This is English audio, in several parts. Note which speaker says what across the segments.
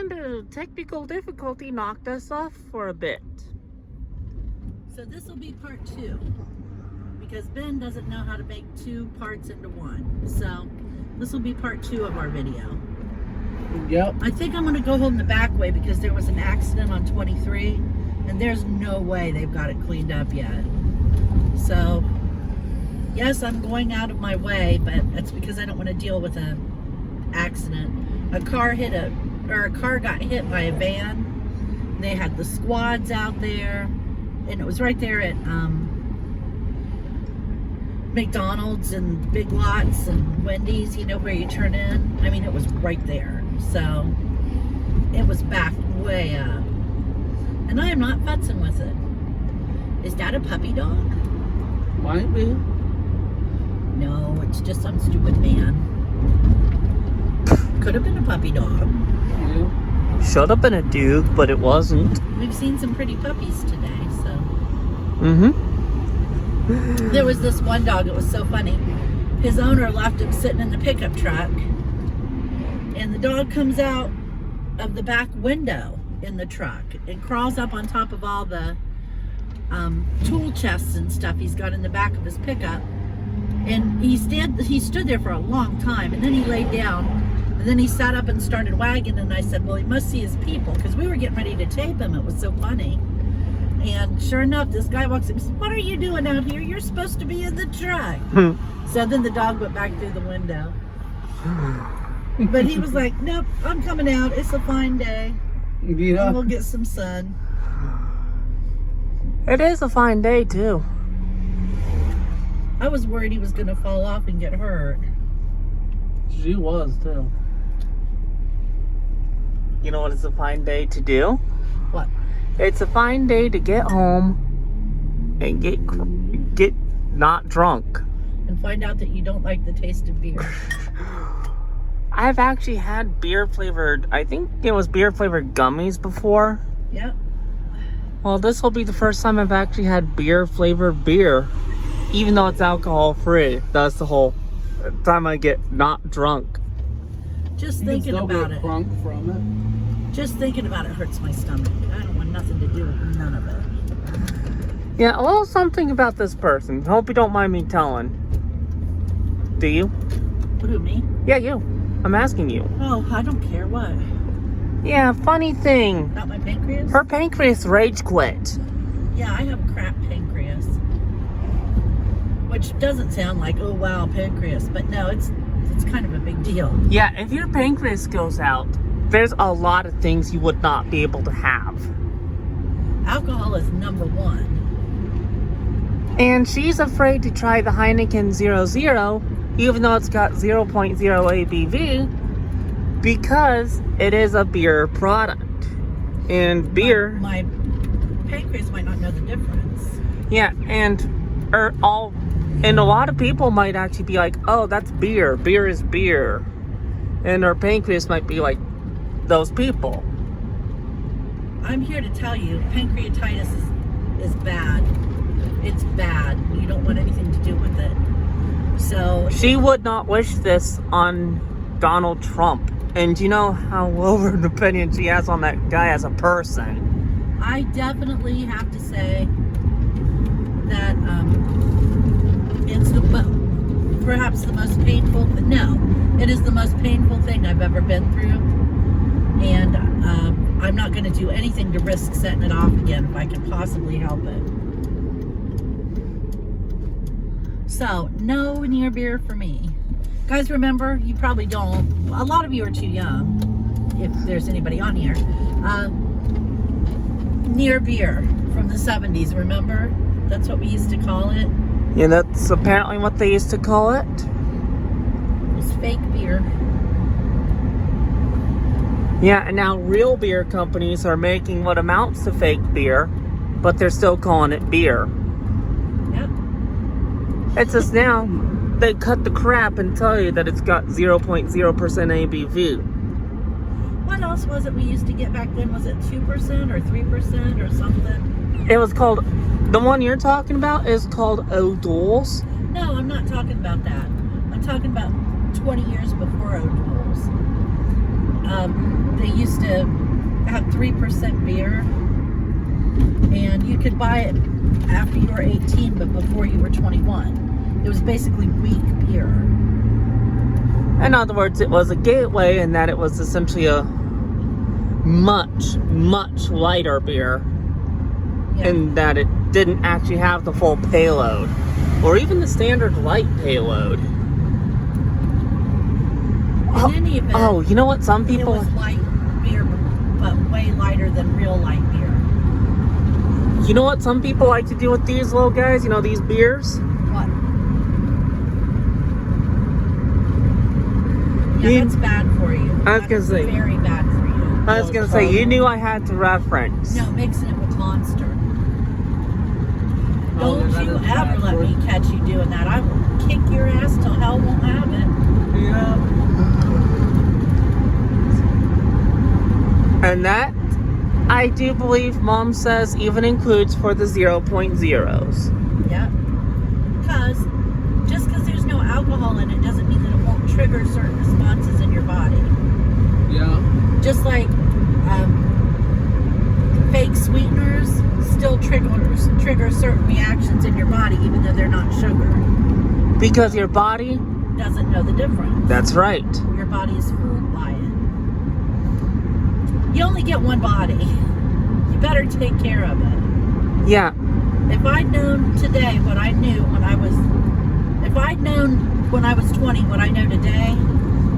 Speaker 1: kind of technical difficulty knocked us off for a bit.
Speaker 2: So this will be part 2, because Ben doesn't know how to make 2 parts into one. So this will be part 2 of our video.
Speaker 3: Yep.
Speaker 2: I think I'm going to go home the back way because there was an accident on 23, and there's no way they've got it cleaned up yet. So yes, I'm going out of my way, but that's because I don't want to deal with an accident. A car got hit by a van. They had the squads out there, and it was right there at McDonald's and Big Lots and Wendy's, you know, where you turn in. I mean, it was right there. So it was backed way up. And I am not futzing with it. Is that a puppy dog?
Speaker 3: Might be.
Speaker 2: No, it's just some stupid man. Could have been a puppy dog.
Speaker 3: Yeah.
Speaker 1: Should have been a dude, but it wasn't.
Speaker 2: We've seen some pretty puppies today, so.
Speaker 1: Mm-hmm.
Speaker 2: There was this one dog, it was so funny. His owner left him sitting in the pickup truck, and the dog comes out of the back window in the truck and crawls up on top of all the tool chests and stuff he's got in the back of his pickup. And he stood there for a long time, and then he laid down, and then he sat up and started wagging, and I said, well, he must see his people, because we were getting ready to tape him. It was so funny. And sure enough, this guy walks up and says, what are you doing out here? You're supposed to be in the truck. So then the dog went back through the window. But he was like, nope, I'm coming out. It's a fine day.
Speaker 3: Yeah.
Speaker 2: And we'll get some sun.
Speaker 1: It is a fine day, too.
Speaker 2: I was worried he was going to fall off and get hurt.
Speaker 3: She was, too.
Speaker 1: You know what it's a fine day to do?
Speaker 2: What?
Speaker 1: It's a fine day to get home and get not drunk.
Speaker 2: And find out that you don't like the taste of beer.
Speaker 1: I've actually had beer flavored, I think it was beer flavored gummies before.
Speaker 2: Yep.
Speaker 1: Well, this will be the first time I've actually had beer flavored beer, even though it's alcohol free. That's the whole time I get not drunk.
Speaker 2: Just
Speaker 3: You can
Speaker 2: thinking
Speaker 3: still
Speaker 2: about
Speaker 3: get
Speaker 2: it.
Speaker 3: crunk from it.
Speaker 2: Just thinking about it hurts my stomach. I don't want nothing to do with none of it.
Speaker 1: Yeah, a little something about this person. Hope you don't mind me telling. Do you?
Speaker 2: Who, me?
Speaker 1: Yeah, you. I'm asking you.
Speaker 2: Oh, I don't care what.
Speaker 1: Yeah, funny thing.
Speaker 2: Not my pancreas?
Speaker 1: Her pancreas rage quit.
Speaker 2: Yeah, I have a crap pancreas. Which doesn't sound like, oh wow, pancreas. But no, it's kind of a big deal.
Speaker 1: Yeah, if your pancreas goes out, there's a lot of things you would not be able to have.
Speaker 2: Alcohol is number 1.
Speaker 1: And she's afraid to try the Heineken 00, even though it's got 0.0 ABV, because it is a beer product. And beer...
Speaker 2: My pancreas might not know the difference.
Speaker 1: Yeah, and a lot of people might actually be like, oh, that's beer. Beer is beer. And her pancreas might be like those people.
Speaker 2: I'm here to tell you, pancreatitis is bad. It's bad. You don't want anything to do with it. So
Speaker 1: She would not wish this on Donald Trump. And you know how low of an opinion she has on that guy as a person.
Speaker 2: I definitely have to say that it's perhaps the most painful, but no, it is the most painful thing I've ever been through. And I'm not going to do anything to risk setting it off again if I can possibly help it. So, no near beer for me. Guys, remember, you probably don't. A lot of you are too young, if there's anybody on here. Near beer from the 70s, remember? That's what we used to call it.
Speaker 1: Yeah, that's apparently what they used to call it.
Speaker 2: It's fake beer.
Speaker 1: Yeah, and now real beer companies are making what amounts to fake beer, but they're still calling it beer.
Speaker 2: Yep.
Speaker 1: It's just now they cut the crap and tell you that it's got 0.0% ABV.
Speaker 2: What else was it we used to get back then? Was it 2% or 3% or something?
Speaker 1: It was called, the one you're talking about is called O'Doul's.
Speaker 2: No, I'm not talking about that. I'm talking about 20 years before O'Doul's. they used to have 3% beer, and you could buy it after you were 18, but before you were 21. It was basically weak beer.
Speaker 1: In other words, it was a gateway in that it was essentially a much, much lighter beer.
Speaker 2: Yeah.
Speaker 1: In that it didn't actually have the full payload. Or even the standard light payload.
Speaker 2: In any event,
Speaker 1: Oh, you know what? Some
Speaker 2: it
Speaker 1: people...
Speaker 2: was light beer, but way lighter than real light beer.
Speaker 1: You know what some people like to do with these little guys? You know, these beers?
Speaker 2: What? Yeah,
Speaker 1: You-
Speaker 2: that's bad for you.
Speaker 1: I was gonna
Speaker 2: That's
Speaker 1: say-
Speaker 2: very bad for you.
Speaker 1: I was gonna say, you knew I had to reference.
Speaker 2: No, mixing it with Monster.
Speaker 3: Oh,
Speaker 2: Don't
Speaker 3: that
Speaker 2: you
Speaker 3: is
Speaker 2: ever
Speaker 3: bad
Speaker 2: let
Speaker 3: for
Speaker 2: me
Speaker 3: you.
Speaker 2: catch you doing that. I will kick your ass till hell won't have it.
Speaker 3: Yeah.
Speaker 1: And that, I do believe Mom says, even includes for the 0.0s.
Speaker 2: Yep. Because just because there's no alcohol in it doesn't mean that it won't trigger certain responses in your body.
Speaker 3: Yeah.
Speaker 2: Just like fake sweeteners still trigger certain reactions in your body, even though they're not sugar.
Speaker 1: Because your body,
Speaker 2: Doesn't know the difference.
Speaker 1: that's right.
Speaker 2: Your body is fooled by it. You only get one body. You better take care of it.
Speaker 1: Yeah.
Speaker 2: If I'd known today what I knew if I'd known when I was 20 what I know today,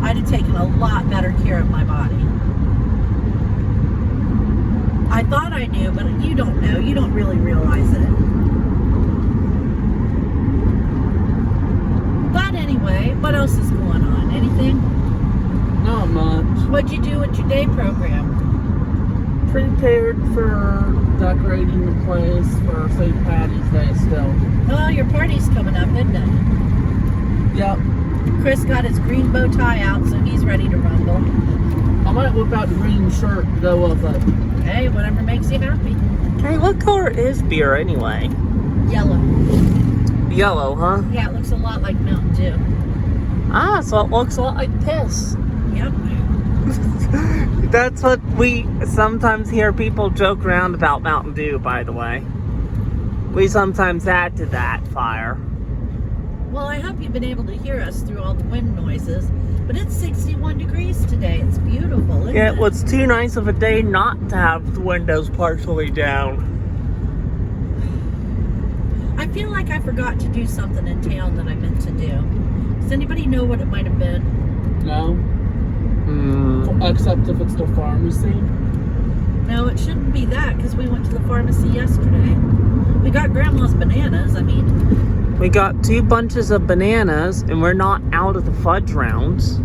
Speaker 2: I'd have taken a lot better care of my body. I thought I knew, but you don't know. You don't really realize it. But anyway, what else is going on? Anything?
Speaker 3: Not much.
Speaker 2: What'd you do with your day program?
Speaker 3: Prepared for decorating the place for St. Patty's Day still.
Speaker 2: Oh, your party's coming up, isn't it?
Speaker 3: Yep.
Speaker 2: Chris got his green bow tie out, so he's ready to rumble.
Speaker 3: I might whip out the green shirt to go with it.
Speaker 2: Hey, whatever makes you happy.
Speaker 1: Hey, what color is beer anyway?
Speaker 2: Yellow.
Speaker 1: Yellow, huh?
Speaker 2: Yeah, it looks a lot like Mountain Dew.
Speaker 1: Ah, so it looks a lot like piss.
Speaker 2: Yep.
Speaker 1: That's what we sometimes hear people joke around about Mountain Dew, by the way. We sometimes add to that fire.
Speaker 2: Well, I hope you've been able to hear us through all the wind noises. But it's 61 degrees today. It's beautiful, isn't
Speaker 1: It was too nice of a day not to have the windows partially down.
Speaker 2: I feel like I forgot to do something in town that I meant to do. Does anybody know what it might have been?
Speaker 3: No.
Speaker 1: Hmm.
Speaker 3: Except if it's the pharmacy.
Speaker 2: No, it shouldn't be that because we went to the pharmacy yesterday. We got Grandma's bananas. I mean,
Speaker 1: We got 2 bunches of bananas, and we're not out of the fudge rounds.